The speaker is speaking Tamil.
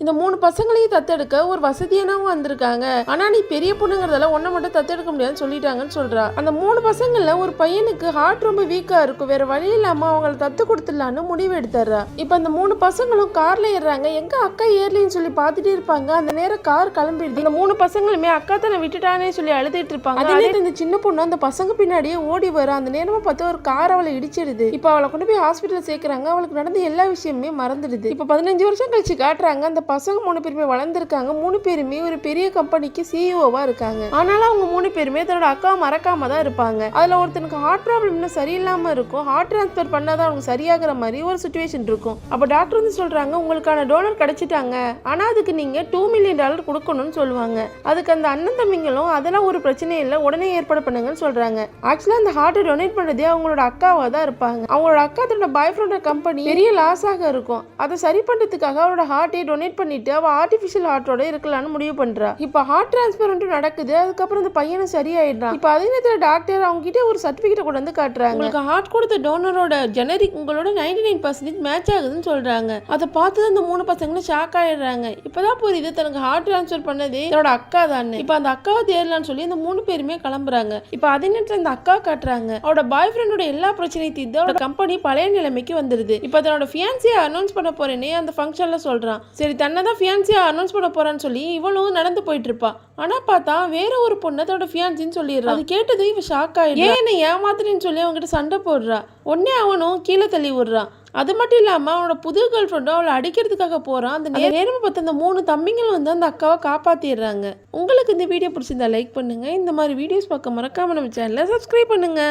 இந்த 3 பசங்களையும் தத்தெடுக்க ஒரு வசதியானவங்க வந்திருக்காங்க. ஆனா நீ பெரிய பொண்ணுங்கிறதால ஒன்ன மட்டும் தத்தெடுக்க முடியாதுன்னு சொல்லிட்டாங்கன்னு சொல்றா. அந்த 3 பசங்கள்ல ஒரு பையனுக்கு ஹார்ட் ரொம்ப வீக்கா இருக்கும். வேற வழி இல்லாம அவங்கள தத்து கொடுத்துடலான்னு முடிவு எடுத்துறா. இப்ப அந்த 3 பசங்களும் கார்ல ஏறாங்க. எங்க அக்கா ஏர்லின்னு சொல்லி பாத்துட்டே இருப்பாங்க. அந்த நேரம் கார் கிளம்பிடுது. இந்த 3 பசங்களுமே அக்கா தானே விட்டுட்டானே சொல்லி அழுதுட்டு இருப்பாங்க. அதே இந்த சின்ன பொண்ணு அந்த பசங்க பின்னாடியே ஓடி வர. அந்த நேரமா பார்த்து ஒரு கார் அவளை இடிச்சிடுது. இப்ப அவளை கொண்டு போய் ஹாஸ்பிட்டல் சேர்க்கறாங்க. அவளுக்கு நடந்த எல்லா விஷயமே மறந்துடுது. இப்ப 15 வருஷம் கழிச்சு காட்டுறாங்க. அந்த பசங்க 3 பேருமே வளர்ந்துருக்காங்க. 3 பேருமே ஒரு பெரிய கம்பெனிக்கு சிஇஓவா இருக்காங்க. ஆனாலும் அவங்க 3 பேருமே தன்னோட அக்காவை மறக்காம தான் இருப்பாங்க. அதுல ஒருத்தனுக்கு ஹார்ட் ப்ராப்ளம் இன்னும் சரியில்லாம இருக்கும். ஹார்ட் டிரான்ஸ்பர் பண்ணாதான் அவனுக்கு சரியாகிற மாதிரி ஒரு சிச்சுவேஷன் இருக்கும். அப்ப டாக்டர் வந்து சொல்றாங்க, உங்களுக்கான டோனர் கிடைச்சிட்டாங்க. ஆனா அதுக்கு நீங்க $2 மில்லியன் கொடுக்கணும்னு சொல்லுவாங்க. அதுக்கு அந்த அண்ணன் தம்பிங்களும் அதெல்லாம் ஒரு பிரச்சனை இல்லை, உடனே ஏற்பாடு பண்ணுங்கன்னு சொல்றாங்க. ஆக்சுவலா அந்த ஹார்ட்டை டொனேட் பண்ணதே அவங்களோட அக்காவா தான் இருப்பாங்க. அவங்களோட அக்கா தன்னோட பாய் ஃப்ரெண்டோட கம்பெனி பெரிய லாஸாக இருக்கும். அதை சரி பண்றதுக்காக அவளோட ஹார்ட்டை டொனேட் பண்ணிட்டு அவ ஆர்டிபிஷியல் ஹார்ட்டோட இருக்கலாம்னு முடிவு பண்றா. இப்ப ஹார்ட் டிரான்ஸ்பர் நடக்குது. அதுக்கப்புறம் அந்த பையனும் சரியாயிடுறான். இப்ப அதே நேரத்தில் டாக்டர் அவங்க கிட்ட ஒரு சர்டிபிகேட் கொண்டு வந்து காட்டுறாங்க. உங்களுக்கு ஹார்ட் கொடுத்த டோனரோட ஜெனரிக் உங்களோட 99% மேட்ச் ஆகுதுன்னு சொல்றாங்க. அதை பார்த்து அந்த 3 பசங்களும் ஷாக் ஆயிடுறாங்க. இப்பதான் புரியுது தனக்கு ஹார்ட் டிரான்ஸ்பர் பண்ணதே என்னோட அக்கா தானே. இப்ப அந்த அக்காவை தேடலான்னு சொல்லி அந்த 3 பேருமே கிளம்புறாங்க. இப்ப அதே நேரத்தில் இந்த அக்கா காட்டுறாங்க. அவரோட பாய் ஃப்ரெண்டோட எல்லா பிரச்சனையும் தீர்த்து அவரோட கம்பெனி பழைய நிலைமைக்கு வந்துருது. இப்ப தன்னோட ஃபியான்சியை அனௌன்ஸ் பண்ண போறேனே அந்த ஃபங்க்ஷன்ல சொல்றான். சரி தன்னை தான் ஃபியான்சியை அனௌன்ஸ் பண்ண போறான்னு சொல்லி இவளும் நடந்து போயிட்டு இருப்பா. ஆனா பார்த்தா வேற ஒரு பொண்ணு தன்னோட ஃபியான்சின்னு சொல்லிடுறா. அது கேட்டது இவ ஷாக் ஆயிடுறா. ஏன் என்ன ஏமாத்துறேன்னு சொல்லி அவங்ககிட்ட சண்டை போடுறா. உடனே அவனும் கீழே தள்ளி விடுறான். அது மட்டும் இல்லாம அவனோட புது கேர்ள் ஃப்ரெண்டும் அவளை அடிக்கிறதுக்காக போறான். அந்த நேரம் பார்த்து அந்த 3 தம்பிங்களும் வந்து அந்த அக்காவை காப்பாத்திடுறாங்க. உங்களுக்கு இந்த வீடியோ பிடிச்சிருந்தா லைக் பண்ணுங்க. இந்த மாதிரி வீடியோஸ் பார்க்க மறக்காம நம்ம சேனலை சப்ஸ்கிரைப் பண்ணுங்க.